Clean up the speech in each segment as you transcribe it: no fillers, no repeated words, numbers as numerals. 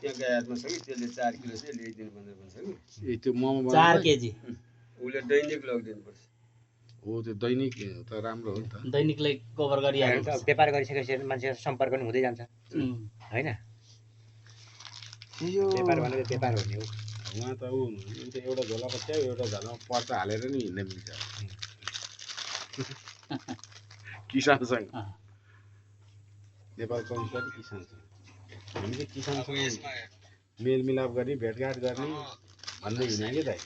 त्यहाँ गायतमा छ कि त्यसले 4 किलो चाहिँ ल्याइदिनु भनेर भन्छ कि त्यो मोमो 4 केजी उसले दैनिक लगिदिनु पर्छ हो त्यो दैनिक त राम्रो हो नि त दैनिकलाई कभर गरिहाल्नु व्यापार गरिसकेपछि मान्छे सम्पर्क पनि हुँदै जान्छ हैन यो व्यापार भनेको व्यापार हो नि हो उहाँ त एउटा झोलामा च्याउ एउटा झोलामा पर्चा हालेर नि हिँड्न मिल्छ किसानसँग नेपाल कम्युनिस्ट किसानसँग हामी चाहिँ किसानसँग मेलमिलाप गर्ने भेटघाट गर्ने भन्दै हिँड्ने कि दाइ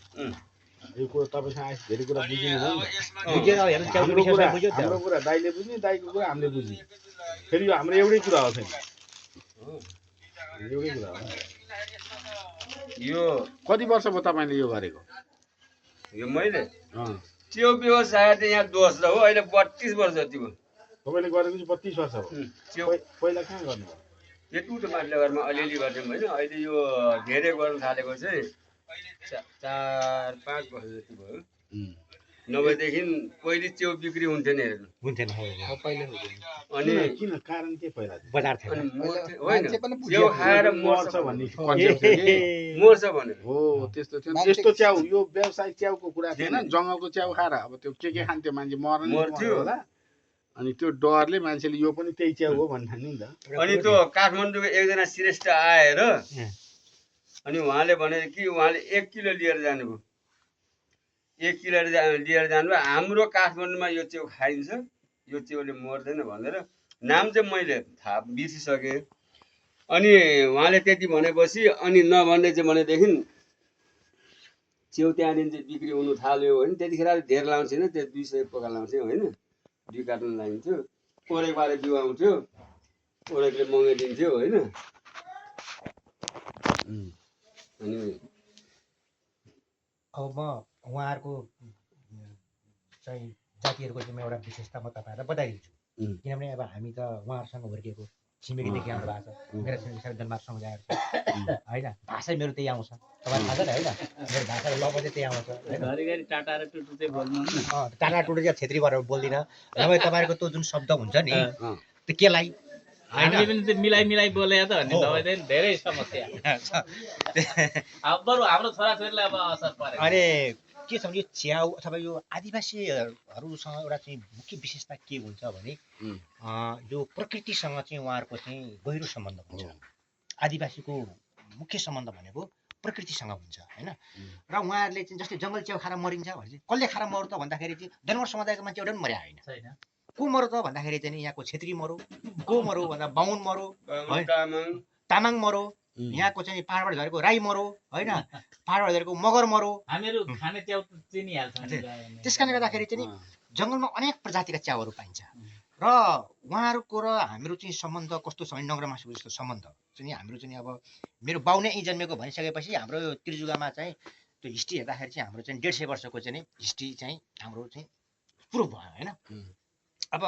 यो कुरा तपाईँसँग आएपछि धेरै कुरा बुझिनु हो हाम्रो कुरा दाइले बुझ्ने दाइको कुरा हामीले बुझ्ने फेरि यो हाम्रो एउटै कुरा हो फेरि एउटै कुरा हो यो कति वर्ष भयो तपाईँले यो गरेको यो मैले त्यो व्यवसाय चाहिँ यहाँ दोष छ हो अहिले 32 वर्ष जति भयो तपाईँले गरेको चाहिँ 32 वर्ष भयो पहिला कहाँ गर्नुभयो यो टुटो माटले घरमा अलिअलि गर्ने होइन अहिले यो धेरै गर्न थालेको चाहिँ 4-5 वर्ष जति भयो नभएदेखि पहिले च्याउ बिक्री हुन्थेन हेर्नु हुन्थेन अनि किन कारण के पहिला बजार थिएन होइन च्याउ खाएर मर्छ भन्ने मर्छ भने हो त्यस्तो थियो यस्तो च्याउ यो व्यवसाय च्याउको कुरा थिएन जङ्गलको च्याउ खाएर अब त्यो के खान्थ्यो मान्छे मर्थ्यो होला अनि त्यो डरले मान्छेले यो पनि त्यही च्याउ हो भन्ने ठान्यो नि त अनि त्यो काठमाडौँको एकजना श्रेष्ठ आएर अनि उहाँले भने कि उहाँले 1 किलो लिएर जानुभयो 1 किलो लिएर जानुभयो हाम्रो काठमाडौँमा यो च्याउ खाइन्छ यो च्याउले मर्दैन भनेर नाम चाहिँ मैले थाहा बिर्सिसकेँ अनि उहाँले त्यति भनेपछि अनि नभन्दै चाहिँ भनेदेखि च्याउ त्यहाँदेखि चाहिँ बिक्री हुनु थाल्यो होइन त्यतिखेर धेरै लाउँथेन त्यो 200 पोका लाउँथ्यो होइन 2 कार्टुन लाइन्थ्यो ओरेकबारे बिउ आउँथ्यो ओरेकले मगाइदिन्थ्यो होइन अनि अब म उहाँहरूको चाहिँ जातिहरूको चाहिँ एउटा विशेषता म तपाईँहरूलाई बताइदिन्छु किनभने अब हामी त उहाँहरूसँग हुर्किएको छिमेकीदेखि आउनु भएको छ मेरो छिमेकी साथी जन्मारसँग गएको छ होइन भाषै मेरो त्यही आउँछ तपाईँलाई थाहा छ नि होइन मेरो भाषा लप चाहिँ त्यही आउँछ घरिघरि टाटा र टुटु चाहिँ बोल्नु टाटा टुटु चाहिँ छेत्री भएर बोल्दिनँ नभए तपाईँहरूको त्यो जुन शब्द हुन्छ नि त्यो केलाई हामीले पनि त्यो मिलाइ बोले त भन्ने नभएदेखि धेरै समस्या अब बरु हाम्रो छोराछोरीलाई अब असर परेको अरे के छ भने यो च्याउ अथवा यो आदिवासीहरूसँग एउटा चाहिँ मुख्य विशेषता के हुन्छ भने यो प्रकृतिसँग चाहिँ उहाँहरूको चाहिँ गहिरो सम्बन्ध हुन्छ आदिवासीको मुख्य सम्बन्ध भनेको प्रकृतिसँग हुन्छ होइन र उहाँहरूले चाहिँ जस्तै जङ्गल च्याउ खाएर मरिन्छ भने चाहिँ कसले खाएर मर्यो त भन्दाखेरि चाहिँ दनवर समुदायको मान्छे एउटा पनि मर्या होइन को मरो त भन्दाखेरि चाहिँ यहाँको छेत्री मरो को मरो भन्दा बाहुन मरो तामाङ मरो यहाँको चाहिँ पाहाडबाट झरेको राई मरो होइन पाहाडबाट झरेको मगर मरो हामीहरू खाने च्याउ चिनिहाल्छौँ त्यस कारणले गर्दाखेरि चाहिँ जङ्गलमा अनेक प्रजातिका च्याउहरू पाइन्छ र उहाँहरूको र हाम्रो चाहिँ सम्बन्ध कस्तो छ भने नगरमासुको जस्तो सम्बन्ध चाहिँ हाम्रो चाहिँ अब मेरो बाउ नै यहीँ जन्मेको भनिसकेपछि हाम्रो त्रिजुगामा चाहिँ त्यो हिस्ट्री हेर्दाखेरि चाहिँ हाम्रो चाहिँ 150 वर्षको चाहिँ हिस्ट्री चाहिँ हाम्रो चाहिँ प्रुभ भयो होइन अब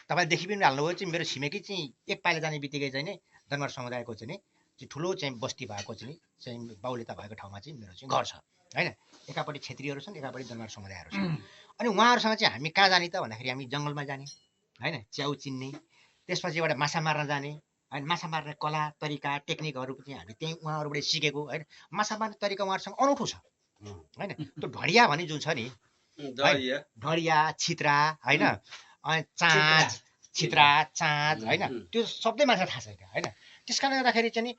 तपाईँले देखि पनि हाल्नुभयो चाहिँ मेरो छिमेकी चाहिँ एक पाइला जाने बित्तिकै चाहिँ नि दनवार समुदायको चाहिँ नि ठुलो चाहिँ बस्ती भएको चाहिँ बाउलेता भएको ठाउँमा चाहिँ मेरो चाहिँ घर छ होइन एकापट्टि छेत्रीहरू छन् एकापट्टि दनवार समुदायहरू छन् अनि उहाँहरूसँग चाहिँ हामी कहाँ जाने त भन्दाखेरि हामी जङ्गलमा जाने होइन च्याउ चिन्ने त्यसपछि एउटा माछा मार्न जाने होइन माछा मार्ने कला तरिका टेक्निकहरू चाहिँ हामी त्यहीँ उहाँहरूबाट सिकेको होइन माछा मार्ने तरिका उहाँहरूसँग अनौठो छ होइन त्यो ढडिया भन्ने जुन छ नि ढडिया छित्रा होइन चाँच छित्रा चाँच होइन त्यो सबै मान्छेलाई थाहा छ होइन त्यस कारणले गर्दाखेरि चाहिँ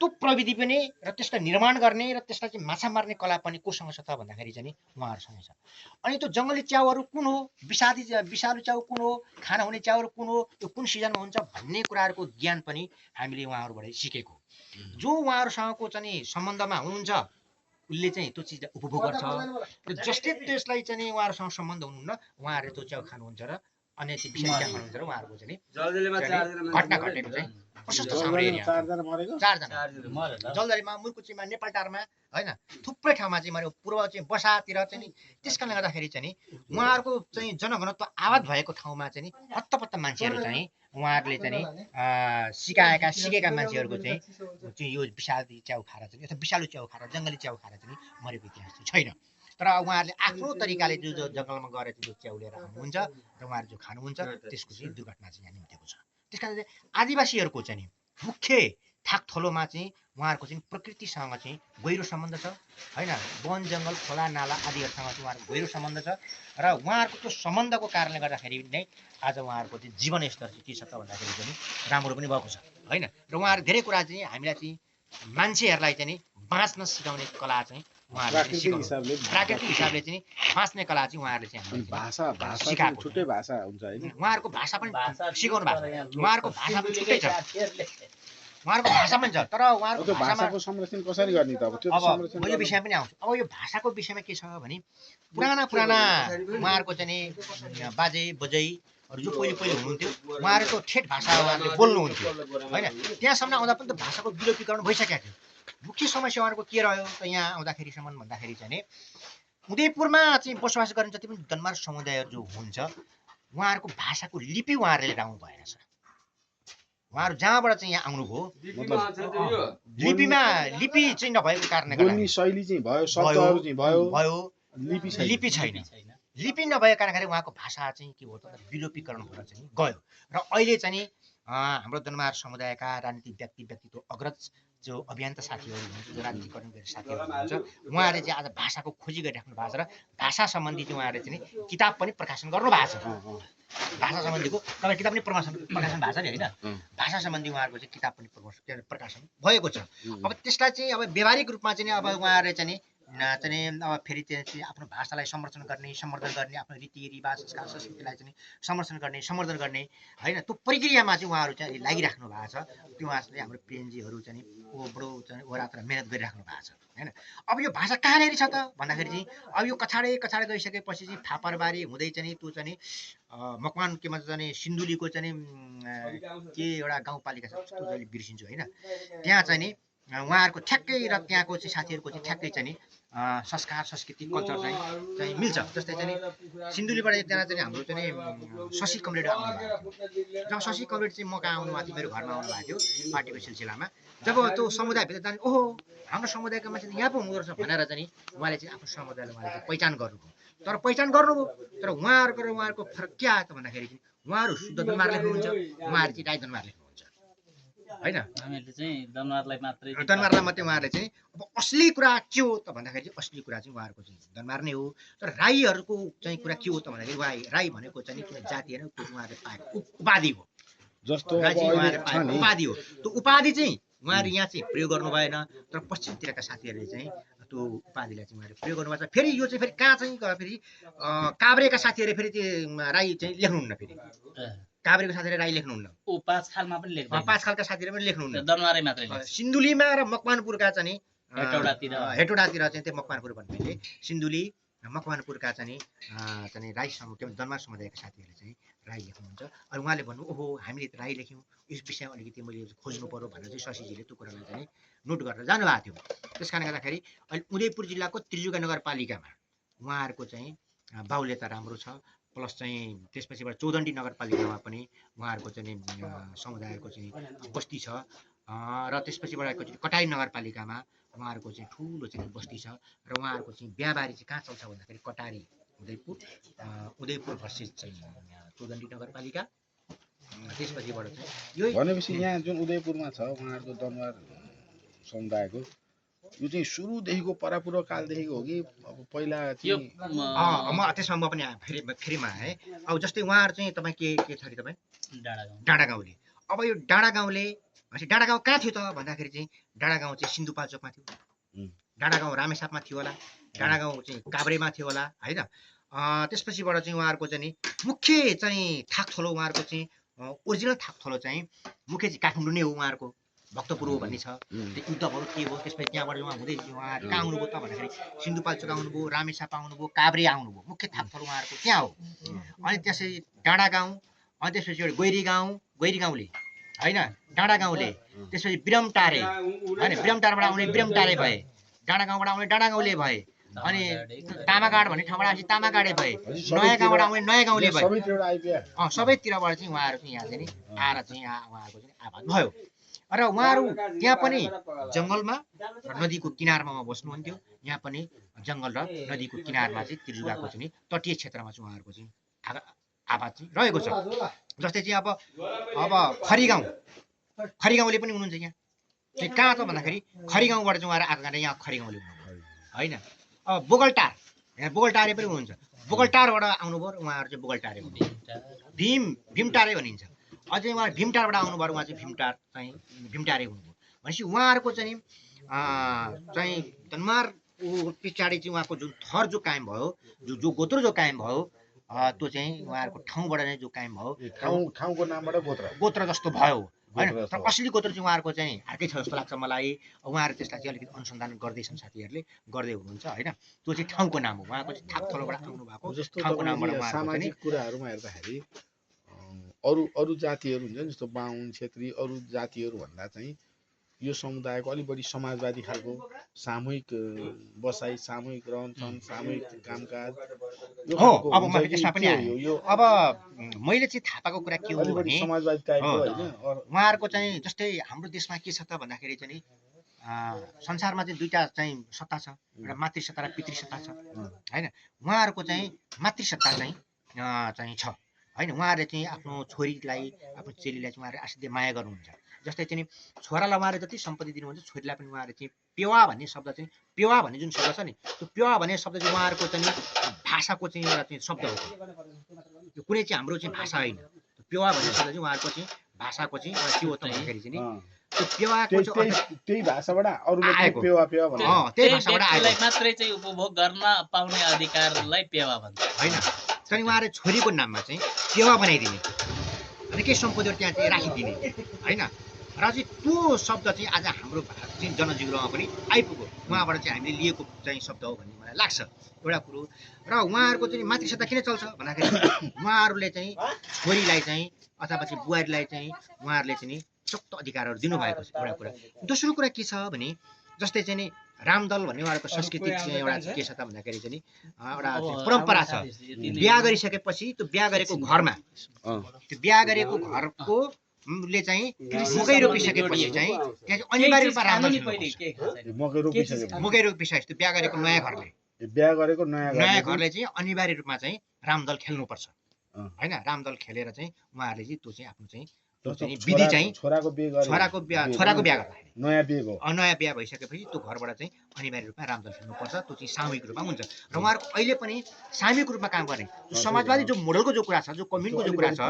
त्यो प्रविधि पनि र त्यसलाई निर्माण गर्ने र त्यसलाई चाहिँ माछा मार्ने कला पनि कोसँग छ त भन्दाखेरि चाहिँ उहाँहरूसँग छ अनि त्यो जङ्गली च्याउहरू कुन हो विषालु च्याउ कुन हो खाना हुने च्याउहरू कुन हो त्यो कुन सिजनमा हुन्छ भन्ने कुराहरूको ज्ञान पनि हामीले उहाँहरूबाट सिकेको जो उहाँहरूसँगको चाहिँ सम्बन्धमा हुनुहुन्छ उसले चाहिँ त्यो चिज उपभोग गर्छ जसले त्यसलाई चाहिँ उहाँहरूसँग सम्बन्ध हुनुहुन्न उहाँहरूले त्यो च्याउ खानुहुन्छ र अन्य चाहिँ विषय च्याउ खानुहुन्छ र उहाँहरूको चाहिँ घटना घटेको चाहिँ प्रशस्त छ हाम्रो एरिया 4जना जलदरीमा मुर्कुचीमा नेपालटारमा होइन थुप्रै ठाउँमा चाहिँ मैले पूर्व चाहिँ बसातिर चाहिँ त्यस कारणले गर्दाखेरि चाहिँ उहाँहरूको चाहिँ जनघनत्व आबाद भएको ठाउँमा चाहिँ हत्तपत्त मान्छेहरू चाहिँ उहाँहरूले चाहिँ सिकेका मान्छेहरूको चाहिँ यो विषादी च्याउ खाएर चाहिँ अथवा विषालु च्याउ खाएर जङ्गली च्याउ खाएर चाहिँ मरेको इतिहास चाहिँ छैन तर उहाँहरूले आफ्नो तरिकाले जो जङ्गलमा गएर जो च्याउ लिएर आउनुहुन्छ र उहाँहरू जो खानुहुन्छ त्यसको चाहिँ दुर्घटना चाहिँ यहाँ निम्तेको छ त्यस कारण आदिवासीहरूको चाहिँ मुख्य थाकथलोमा चाहिँ उहाँहरूको चाहिँ प्रकृतिसँग चाहिँ गहिरो सम्बन्ध छ होइन। वन जङ्गल खोला नाला आदिहरूसँग चाहिँ उहाँहरूको गहिरो सम्बन्ध छ र उहाँहरूको त्यो सम्बन्धको कारणले गर्दाखेरि नै आज उहाँहरूको चाहिँ जीवनस्तर चाहिँ के छ त भन्दाखेरि चाहिँ राम्रो पनि भएको छ होइन। र उहाँहरू धेरै कुरा चाहिँ हामीलाई चाहिँ मान्छेहरूलाई चाहिँ नि बाँच्न सिकाउने कला चाहिँ उहाँहरूले सिकाउनु, प्राकृतिक हिसाबले चाहिँ बाँच्ने कला चाहिँ उहाँहरूले चाहिँ अनि हामीलाई भाषा सिकाएको छुट्टै भाषा हुन्छ होइन। उहाँहरूको भाषा पनि सिकाउनु भएको छ। उहाँहरूको भाषा पनि छुट्टै छ, उहाँहरूको भाषा पनि छ। तर उहाँहरूको त्यो भाषामा भाषाको संरक्षण कसरी गर्ने त अब त्यो अब संरक्षण म यो विषयमा पनि आउँछु। अब यो भाषाको विषयमा के छ भने पुराना उहाँहरूको चाहिँ नि बाजे बजैहरू जो पहिले हुनुहुन्थ्यो उहाँहरूको ठेट भाषा उहाँहरूले बोल्नुहुन्थ्यो होइन। त्यहाँसम्म आउँदा पनि त भाषाको विलोपीकरण भइसकेको थियो। मुख्य समस्या उहाँहरूको के रह्यो त यहाँ आउँदाखेरिसम्म भन्दाखेरि चाहिँ नि उदयपुरमा चाहिँ बसोबास गर्ने जति पनि दनमार समुदायहरू जो हुन्छ उहाँहरूको भाषाको लिपि उहाँहरूले लिएर आउनु भएन छ। उहाँहरू जहाँबाट चाहिँ यहाँ आउनुभयो लिपि चाहिँ नभएको कारणले बोल्ने शैली चाहिँ भयो, शब्दहरू चाहिँ भयो, लिपि छैन। लिपि नभएको कारणले उहाँको भाषा चाहिँ के हो त विलोपीकरण हुन चाहिँ गयो। र अहिले चाहिँ नि हाम्रो दनमार समुदायका राजनीतिक व्यक्तित्व अग्रज जो अभियन्ता साथीहरू हुनुहुन्छ, जो राजनीतिकरण गर्ने साथीहरू हुनुहुन्छ, उहाँहरूले चाहिँ आज भाषाको खोजी गरिराख्नु भएको छ र भाषा सम्बन्धी चाहिँ उहाँहरूले चाहिँ किताब पनि प्रकाशन गर्नु भएको छ। भाषा सम्बन्धीको तपाईँ किताब पनि प्रकाशन भएको छ नि होइन। भाषा सम्बन्धी उहाँहरूको चाहिँ किताब पनि प्रकाशन भएको छ। अब त्यसलाई चाहिँ अब व्यावहारिक रूपमा चाहिँ अब उहाँहरूले चाहिँ अब फेरि चाहिँ आफ्नो भाषालाई संरक्षण गर्ने, सम्वर्धन गर्ने, आफ्नो रीतिरिवाज संस्कार संस्कृतिलाई चाहिँ संरक्षण गर्ने, सम्वर्धन गर्ने होइन, त्यो प्रक्रियामा चाहिँ उहाँहरू चाहिँ लागिराख्नु भएको छ। त्यो उहाँहरूले हाम्रो प्रेमजीहरू चाहिँ बडो चाहिँ ओरात्र मेहनत गरिराख्नु भएको छ होइन। अब यो भाषा कहाँनिर छ त भन्दाखेरि चाहिँ अब यो कछाडे गइसकेपछि चाहिँ फापरबारी हुँदै चाहिँ त्यो चाहिँ मकवान के भन्छ चाहिँ सिन्धुलीको चाहिँ के एउटा गाउँपालिका छ, कस्तो जहिले बिर्सिन्छु होइन। त्यहाँ चाहिँ नि उहाँहरूको ठ्याक्कै र त्यहाँको चाहिँ साथीहरूको चाहिँ ठ्याक्कै चाहिँ नि संस्कार संस्कृति कल्चर चाहिँ मिल्छ। जस्तै चाहिँ सिन्धुलीबाट त्यहाँ चाहिँ हाम्रो चाहिँ शशि कमरेड आउनुभएको थियो। जब शशि कमरेड चाहिँ म कहाँ आउनुभएको थियो, मेरो घरमा आउनुभएको थियो पार्टीको सिलसिलामा, जब त्यो समुदायभित्र जाने ओहो हाम्रो समुदायका मान्छे यहाँ पो हुँदो रहेछ भनेर चाहिँ उहाँले चाहिँ आफ्नो समुदायलाई उहाँले चाहिँ पहिचान गर्नुभयो। तर पहिचान गर्नुभयो, तर उहाँहरूको फरक के आयो त भन्दाखेरि चाहिँ उहाँहरू शुद्ध दनमार लेख्नुहुन्छ, उहाँहरू चाहिँ राई दनमार लेख्नुहुन्छ होइन। हामीहरूले चाहिँ दनमारलाई मात्रै उहाँहरूले चाहिँ अब असली कुरा के हो त भन्दाखेरि चाहिँ असली कुरा चाहिँ उहाँहरूको चाहिँ दनमार नै हो। तर राईहरूको चाहिँ कुरा के हो त भन्दाखेरि राई भनेको चाहिँ कुनै जाति होइन, उहाँहरूले पाएको उपाधि हो। जस्तो उपाधि हो। त्यो उपाधि चाहिँ उहाँहरू यहाँ चाहिँ प्रयोग गर्नु भएन। तर पश्चिमतिरका साथीहरूले चाहिँ त्यो उपाधिलाई चाहिँ उहाँहरूले प्रयोग गर्नुभएको छ। फेरि यो चाहिँ फेरि कहाँ चाहिँ फेरि काभ्रेका साथीहरूले फेरि त्यो राई चाहिँ लेख्नुहुन्न, फेरि काभ्रेको साथीहरूले राई लेख्नुहुन्न, पाँचखालमा पनि लेख्दैन, पाँचखालका साथीहरूले पनि लेख्नुहुन्न, दनमारै मात्रै लेख्छ। सिन्धुलीमा र मकवानपुरका चाहिँ हेटौडातिर चाहिँ त्यो मकवानपुर भन्नाले सिन्धुली मकवानपुरका चाहिँ राई दनमार समुदायका साथीहरूले चाहिँ राई लेख्नुहुन्छ। अनि उहाँले भन्नु ओहो हामीले त राई लेख्यौँ, यस विषयमा अलिकति मैले खोज्नु पर्यो भनेर चाहिँ शशीजीले त्यो कुरालाई चाहिँ नोट गरेर जानुभएको थियो। त्यस कारणले गर्दाखेरि अहिले उदयपुर जिल्लाको त्रिजुगा नगरपालिकामा उहाँहरूको चाहिँ बाहुल्यता राम्रो छ। प्लस चाहिँ त्यसपछिबाट चौदण्डी नगरपालिकामा पनि उहाँहरूको चाहिँ समुदायको चाहिँ बस्ती छ। र त्यसपछिबाट चाहिँ कटाई नगरपालिकामा उहाँहरूको चाहिँ ठुलो चाहिँ बस्ती छ। र उहाँहरूको चाहिँ बिहाबारी चाहिँ कहाँ चल्छ भन्दाखेरि कटारी उदयपुर भर्सेस चाहिँ चौदण्डी नगरपालिका। त्यसपछिबाट चाहिँ यो भनेपछि यहाँ जुन उदयपुरमा छ उहाँहरूको दनमार समुदायको यो चाहिँ सुरुदेखिको परापूर्व कालदेखिको हो कि अब पहिला चाहिँ म त्यसमा म पनि फेरिमा आएँ। अब जस्तै उहाँहरू चाहिँ तपाईँ के छ कि तपाईँ डाँडा गाउँले। अब यो डाँडा गाउँले भनेपछि डाँडा गाउँ कहाँ थियो त भन्दाखेरि चाहिँ डाँडा गाउँ चाहिँ सिन्धुपाल्चोकमा थियो, डाँडा गाउँ रामेछापमा थियो होला, डाँडा गाउँ चाहिँ काभ्रेमा थियो होला होइन। त्यसपछिबाट चाहिँ उहाँहरूको चाहिँ मुख्य चाहिँ थाकथलो उहाँहरूको चाहिँ ओरिजिनल थाकथलो चाहिँ मुख्य चाहिँ काठमाडौँ नै हो। उहाँहरूको भक्तपुर हो भन्ने छ। त्यो युद्धहरू के हो, त्यसपछि त्यहाँबाट उहाँ हुँदै उहाँहरू कहाँ आउनुभयो त भन्दाखेरि सिन्धुपाल्चोक आउनुभयो, रामेछाप आउनुभयो, काभ्रे आउनुभयो, मुख्य थाकथलो उहाँहरूको त्यहाँ हो। अनि त्यसै डाँडा गाउँ, अनि त्यसपछि गैरी गाउँले होइन, डाँडा गाउँले, त्यसपछि बिरमटारे होइन, बिरमटारबाट आउने बिरमटारे भए, डाँडा गाउँबाट आउने डाँडा गाउँले भए, अनि तामागाड भन्ने ठाउँबाट आएपछि तामागाडे भए, नयाँ गाउँबाट आउने नयाँ गाउँले भए, सबैतिरबाट चाहिँ उहाँहरू चाहिँ यहाँ चाहिँ नि आएर चाहिँ उहाँहरूको चाहिँ आबाद भयो। र उहाँहरू त्यहाँ पनि जङ्गलमा र नदीको किनारमा बस्नुहुन्थ्यो। यहाँ पनि जङ्गल र नदीको किनारमा चाहिँ त्रिजुगाको चाहिँ तटीय क्षेत्रमा चाहिँ उहाँहरूको चाहिँ आबाद चाहिँ रहेको छ। जस्तै चाहिँ अब खरीगाउँले पनि हुनुहुन्छ यहाँ, चाहिँ कहाँ त भन्दाखेरि खरिगाउँबाट चाहिँ उहाँहरू आएको कारण यहाँ खरिगाउँले हुनुभयो होइन। अब बोगलटार यहाँ बोगलटारे पनि हुनुहुन्छ, बोगलटारबाट आउनुभयो उहाँहरू चाहिँ बोगलटारे हुनुहुन्छ, भीमटारे भनिन्छ। अझै उहाँ भीमटारबाट आउनुभयो उहाँ चाहिँ भीमटारे हुनुभयो भनेपछि उहाँहरूको चाहिँ दनमार पछाडि चाहिँ उहाँको जुन थर जो कायम भयो, जो गोत्र जो कायम भयो, त्यो चाहिँ उहाँहरूको ठाउँबाट नै जो कायम भयो, ठाउँको नामबाट गोत्र जस्तो भयो होइन। तर असली गोत्र चाहिँ उहाँहरूको चाहिँ अर्कै छ जस्तो लाग्छ मलाई। उहाँहरू त्यसलाई चाहिँ अलिकति अनुसन्धान गर्दैछन्, साथीहरूले गर्दै हुनुहुन्छ होइन। त्यो चाहिँ ठाउँको नाम हो, उहाँको चाहिँ थाकथलोबाट आउनु भएको ठाउँको नामबाट उहाँहरूको सामाजिक कुराहरूमा हेर्दाखेरि अरू जातिहरू हुन्छ नि, जस्तो बाहुन छेत्री अरू जातिहरू भन्दा चाहिँ यो समुदायको अलि बढी समाजवादी खालको सामूहिक बसाइ, सामूहिक रहनसहन, सामूहिक कामकाज हो। अब म त्यसमा पनि अब मैले चाहिँ थाहा पाएको कुरा के हो भने समाजवादी टाइपको होइन। उहाँहरूको चाहिँ जस्तै हाम्रो देशमा के छ त भन्दाखेरि चाहिँ संसारमा चाहिँ दुईटा चाहिँ सत्ता छ, एउटा मातृसत्ता र पितृसत्ता छ होइन। उहाँहरूको चाहिँ मातृसत्ता चाहिँ छ होइन। उहाँहरूले चाहिँ आफ्नो छोरीलाई आफ्नो चेलीलाई चाहिँ उहाँहरूले असाध्यै माया गर्नुहुन्छ। जस्तै चाहिँ छोरालाई उहाँले जति सम्पत्ति दिनुहुन्छ, छोरीलाई पनि उहाँहरूले चाहिँ पेवा भन्ने शब्द चाहिँ, पेवा भन्ने जुन शब्द छ नि, त्यो पेवा भन्ने शब्द चाहिँ उहाँहरूको चाहिँ भाषाको चाहिँ एउटा चाहिँ शब्द हो। त्यो कुनै चाहिँ हाम्रो चाहिँ भाषा होइन। पेवा भन्ने शब्द चाहिँ उहाँहरूको चाहिँ भाषाको चाहिँ एउटा के हो त भन्दाखेरि चाहिँ त्यो पेवाको त्यही भाषाबाट अरूले पेवा पेवा भन्छ। त्यही भाषाबाट आएको मात्रै चाहिँ उपभोग गर्न पाउने अधिकारलाई पेवा भन्छ होइन। चाहिँ उहाँहरूले छोरीको नाममा चाहिँ पेवा बनाइदिने अनि केही सम्पत्तिहरू त्यहाँ चाहिँ राखिदिने होइन। र चाहिँ त्यो शब्द चाहिँ आज हाम्रो चाहिँ जनजीवनमा पनि आइपुग्यो, उहाँबाट चाहिँ हामीले लिएको चाहिँ शब्द हो भन्ने मलाई लाग्छ एउटा कुरो। र उहाँहरूको चाहिँ मातृसत्ता किन चल्छ भन्दाखेरि उहाँहरूले चाहिँ छोरीलाई चाहिँ अथवा चाहिँ बुहारीलाई चाहिँ उहाँहरूले चाहिँ सक्त अधिकारहरू दिनुभएको छ एउटा कुरा। दोस्रो कुरा के छ भने जस्तै चाहिँ नि रामदल भन्ने उहाँहरूको सांस्कृतिक चाहिँ एउटा के छ त भन्दाखेरि चाहिँ एउटा परम्परा छ। बिहा गरिसकेपछि त्यो बिहा गरेको घरमा, त्यो बिहा गरेको घरको ले चाहिँ मकै रोपिसकेपछि चाहिँ त्यहाँ चाहिँ अनिवार्य रूपमा रामदल मकै रोपिसकेपछि त्यो बिहा गरेको नयाँ घरले चाहिँ अनिवार्य रूपमा चाहिँ रामदल खेल्नुपर्छ होइन। रामदल खेलेर चाहिँ उहाँहरूले चाहिँ त्यो चाहिँ आफ्नो चाहिँ विधि चाहिँ छोराको बिहा गर्दाखेरि नयाँ बिहा भइसकेपछि त्यो घरबाट चाहिँ अनिवार्य रूपमा रामदल खेल्नुपर्छ। त्यो चाहिँ सामूहिक रूपमा हुन्छ र उहाँहरूको अहिले पनि सामूहिक रूपमा काम गर्ने समाजवादी जो मोडलको जो कुरा छ, जो कम्युनिटीको जो कुरा छ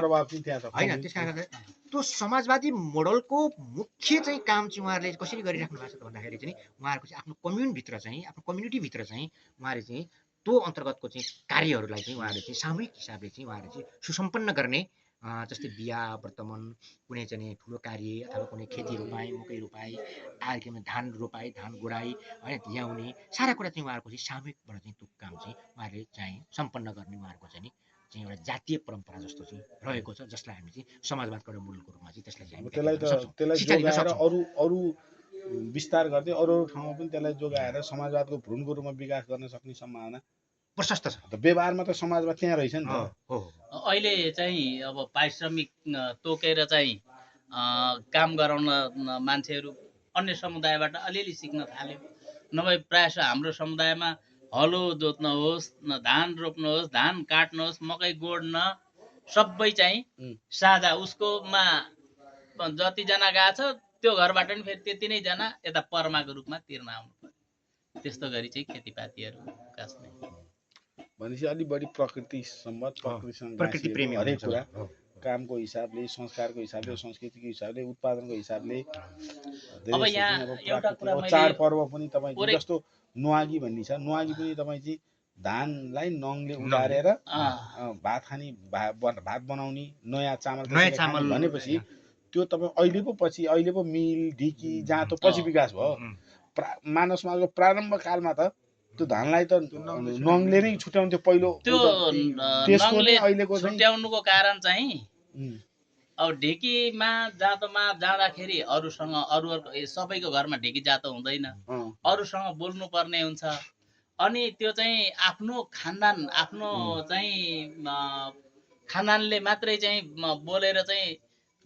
होइन, त्यस कारणले त्यो समाजवादी मोडलको मुख्य चाहिँ काम चाहिँ उहाँहरूले कसरी गरिराख्नु भएको छ भन्दाखेरि चाहिँ उहाँहरूको चाहिँ आफ्नो कम्युनभित्र चाहिँ आफ्नो कम्युनिटीभित्र चाहिँ उहाँहरूले चाहिँ त्यो अन्तर्गतको चाहिँ कार्यहरूलाई चाहिँ उहाँहरूले चाहिँ सामूहिक हिसाबले चाहिँ उहाँहरूले चाहिँ सुसम्पन्न गर्ने, जस्तै बिहा वर्तमान कुनै चाहिँ ठुलो कार्य अथवा कुनै खेती रोपाई, मकै रोपाई, धान रोपाई, धान गोडाई होइन, ल्याउने सारा कुरा चाहिँ उहाँहरूको चाहिँ सामूहिकबाट चाहिँ त्यो काम चाहिँ उहाँहरूले चाहिँ सम्पन्न गर्ने उहाँहरूको चाहिँ एउटा जातीय परम्परा जस्तो चाहिँ रहेको छ, जसलाई हामी चाहिँ समाजवादको एउटा मूलको रूपमा चाहिँ त्यसलाई अरू विस्तार गर्दै अरू ठाउँमा पनि त्यसलाई जोगाएर समाजवादको भ्रूणको रूपमा विकास गर्न सक्ने सम्भावना प्रशस्त छ। व्यवहारमा त समाजवाद त्यहाँ रहेछ नि त। अहिले चाहिँ अब पारिश्रमिक तोकेर चाहिँ काम गराउन मान्छेहरू अन्य समुदायबाट अलिअलि सिक्न थाल्यो। नभए प्रायः हाम्रो समुदायमा हलो जोत्न होस्, धान रोप्न होस्, धान काट्न होस्, मकै गोड्न सबै चाहिँ साझा उसकोमा जतिजना गएको छ त्यो घरबाट नि फेरि त्यति नै जना यता पर्माको रूपमा तिर्न आउनु पर्यो। त्यस्तो गरी चाहिँ खेतीपातीहरू काट्ने भनेपछि अलि बढी प्रकृति सम्बन्ध, प्रकृति प्रेमी हरेक कुरा कामको हिसाबले, संस्कारको हिसाबले, संस्कृतिको हिसाबले, उत्पादनको हिसाबले अब यहाँ एउटा कुरा चाडपर्व पनि तपाईँ जस्तो नुहागी भन्ने छ, नुहागी पनि तपाईँ चाहिँ धानलाई नङले उडारेर भात खाने, भात बनाउने, नयाँ चामल भनेपछि त्यो तपाईँ अहिले पो मिल ढिकी जाँतो पछि विकास भयो। मानव समाजको प्रारम्भ कालमा त त्यो धानलाई त नङले नै छुट्याउँथ्यो पहिलो। त्यो नङले छुट्याउनुको कारण चाहिँ अब ढिकीमा जाँतोमा जाँदाखेरि अरूसँग अरू सबैको घरमा ढिकी जाँतो हुँदैन, अरूसँग बोल्नु पर्ने हुन्छ। अनि त्यो चाहिँ आफ्नो खानदान, आफ्नो चाहिँ खानदानले मात्रै चाहिँ बोलेर चाहिँ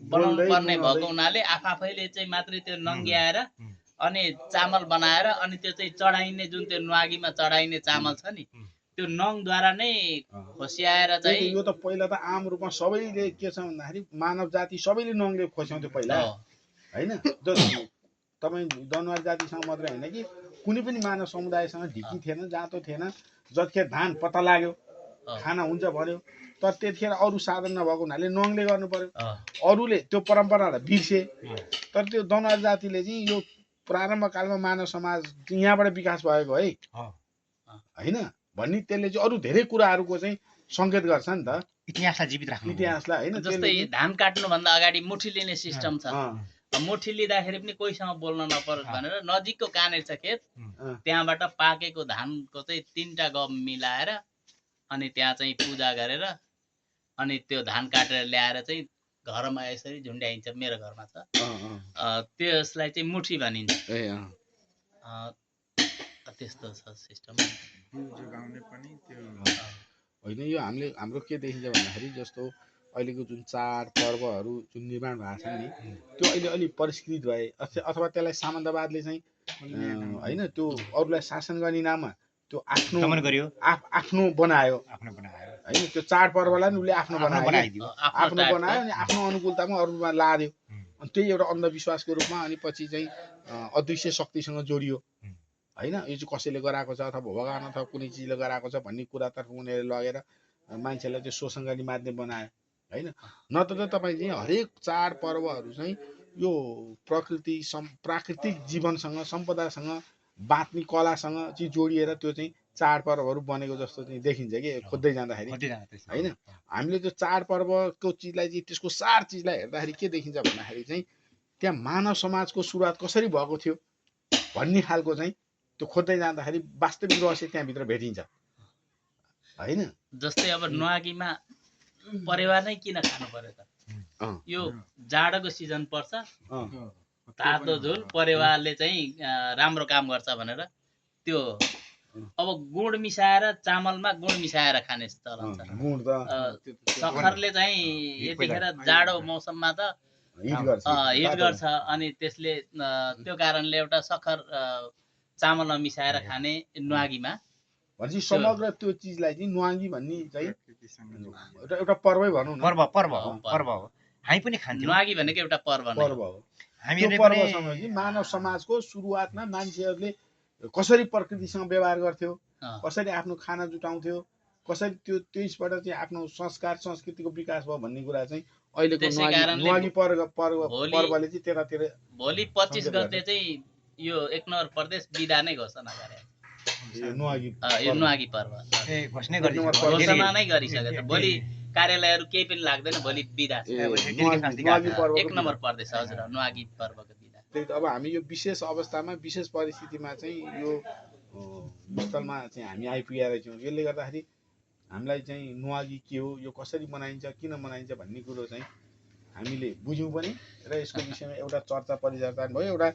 बनाउनु पर्ने भएको हुनाले आफैले चाहिँ मात्रै त्यो नङ्ग्याएर अनि चामल बनाएर अनि त्यो चाहिँ चढाइने, जुन त्यो नुहागीमा चढाइने चामल छ नि, त्यो नङद्वारा नै खोस्याएर चाहिँ यो त पहिला त आम रूपमा सबैले के छ भन्दाखेरि मानव जाति सबैले नङले खोस्याउँथ्यो पहिला होइन। तपाईँ दनुवार जातिसँग मात्रै होइन कि कुनै पनि मानव समुदायसँग ढिकी थिएन, जाँतो थिएन। जतिखेर धान पत्ता लाग्यो खाना हुन्छ भन्यो, तर त्यतिखेर अरू साधन नभएको हुनाले नङले गर्नु पर्यो। अरूले त्यो परम्परालाई बिर्से, तर त्यो दनुवार जातिले चाहिँ यो प्रारम्भ कालमा मानव समाज यहाँबाट विकास भएको है होइन भन्ने त्यसले चाहिँ अरू धेरै कुराहरूको चाहिँ सङ्केत गर्छ नि त, इतिहासलाई जीवित राख्नु, इतिहासलाई होइन। जस्तै धान काट्नुभन्दा अगाडि मुठी लिने सिस्टम छ। मुठी लिँदाखेरि पनि कोहीसँग बोल्न नपरोस् भनेर नजिकको कहाँनिर छ खेत त्यहाँबाट पाकेको धानको चाहिँ 3टा गम मिलाएर अनि त्यहाँ चाहिँ पूजा गरेर अनि त्यो धान काटेर ल्याएर चाहिँ घरमा यसरी झुन्ड्याइन्छ। मेरो घरमा छ, त्यसलाई चाहिँ मुठी भनिन्छ। त्यस्तो छ सिस्टम। होइन यो हाम्रो के देखिन्छ भन्दाखेरि जस्तो अहिलेको जुन चाड पर्वहरू जुन निर्माण भएको छ नि त्यो अहिले अलिक परिष्कृत भए अथवा त्यसलाई सामन्तवादले चाहिँ होइन त्यो अरूलाई शासन गर्ने नाममा त्यो आफ्नो बनायो होइन। त्यो चाडपर्वलाई उसले आफ्नो बनायो अनि आफ्नो अनुकूलतामा अरूमा लाद्यो। अनि त्यही एउटा अन्धविश्वासको रूपमा अनि पछि चाहिँ अदृश्य शक्तिसँग जोडियो होइन। यो चाहिँ कसैले गराएको छ अथवा भगवान अथवा कुनै चिजले गराएको छ भन्ने कुरातर्फ उनीहरूले लगेर मान्छेलाई त्यो शोषण गर्ने माध्यम बनायो होइन। नत्र त तपाईँ चाहिँ हरेक चाडपर्वहरू चाहिँ यो प्राकृतिक जीवनसँग सम्पदासँग बाँच्ने कलासँग चाहिँ जोडिएर त्यो चाहिँ चाडपर्वहरू बनेको जस्तो चाहिँ देखिन्छ कि खोज्दै जाँदाखेरि होइन। हामीले त्यो चाडपर्वको चिजलाई चाहिँ त्यसको सार चिजलाई हेर्दाखेरि के देखिन्छ भन्दाखेरि चाहिँ त्यहाँ मानव समाजको सुरुवात कसरी भएको थियो भन्ने खालको चाहिँ त्यो खोज्दै जाँदाखेरि वास्तविक रहस्य त्यहाँभित्र भेटिन्छ होइन। जस्तै अब नुहागीमा परेवा नै किन खानु पर्यो त? यो जाडोको सिजन पर्छ, तातो झोल परेवाले चाहिँ राम्रो काम गर्छ भनेर त्यो अब गुड मिसाएर चामलमा गुड मिसाएर खाने चलन छ। सक्खरले चाहिँ यतिखेर जाडो मौसममा त हिट गर्छ अनि त्यसले त्यो कारणले एउटा सक्खर चामलमा मिसाएर खाने नुहागीमा भनेपछि समग्र त्यो चिजलाई चाहिँ नुहागी भन्ने चाहिँ एउटा पर्वै भनौँ न। पर्व हो। हामी पनि खान्छौँ। नुहागी भनेको एउटा पर्व हो। त्यो पर्वसँग चाहिँ मानव समाजको सुरुवातमा मान्छेहरूले कसरी प्रकृतिसँग व्यवहार गर्थ्यो, कसरी आफ्नो खाना जुटाउँथ्यो, कसरी त्यसबाट चाहिँ आफ्नो संस्कार संस्कृतिको विकास भयो भन्ने कुरा चाहिँ अहिलेको नुहागी पर्वले चाहिँ त्यतातिर। भोलि 25 गते चाहिँ यो 1 नम्बर प्रदेश विधा नै घोषणा गरे। यो नुहागी पर्व घोषणा नै गरिसकेको छ। भोलि कार्यालयहरू केही पनि लाग्दैन, भोलि विधा 1 नम्बर प्रदेश। हजुर, नुहागी पर्वको विधा। त्यही त अब हामी यो विशेष अवस्थामा विशेष परिस्थितिमा चाहिँ यो स्थलमा चाहिँ हामी आइपुगेका छौँ। यसले गर्दाखेरि हामीलाई चाहिँ नुहागी के हो, यो कसरी मनाइन्छ, किन मनाइन्छ भन्ने कुरो चाहिँ हामीले बुझ्यौँ पनि र यसको विषयमा एउटा चर्चा परिचर्चा भयो। एउटा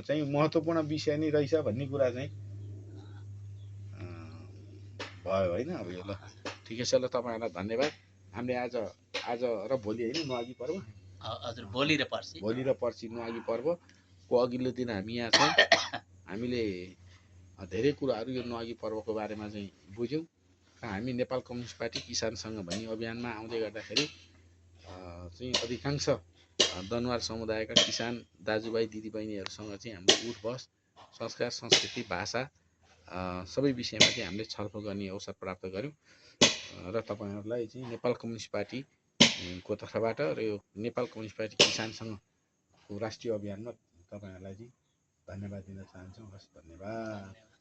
चाहिँ महत्त्वपूर्ण विषय नै रहेछ भन्ने कुरा चाहिँ भयो होइन। अब यो ल ठिकै छ, ल तपाईँहरूलाई धन्यवाद। हामीले आज र भोलि होइन नुहागी पर्व। हजुर, भोलि र पर्सि नुहागी पर्वको अघिल्लो दिन हामी यहाँ छौँ। हामीले धेरै कुराहरू यो नुहागी पर्वको बारेमा चाहिँ बुझ्यौँ र हामी नेपाल कम्युनिस्ट पार्टी किसानसँग भन्ने अभियानमा आउँदै गर्दाखेरि चाहिँ अधिकांश दनुवार समुदायका किसान दाजुभाइ दिदीबहिनीहरूसँग चाहिँ हाम्रो उठबस संस्कार संस्कृति भाषा सबै विषयमा चाहिँ हामीले छलफल गर्ने अवसर प्राप्त गऱ्यौँ र तपाईँहरूलाई चाहिँ नेपाल कम्युनिस्ट पार्टीको तर्फबाट र यो नेपाल कम्युनिस्ट पार्टी किसानसँगको राष्ट्रिय अभियानमा तपाईँहरूलाई चाहिँ धन्यवाद दिन चाहन्छौँ। हस्, धन्यवाद।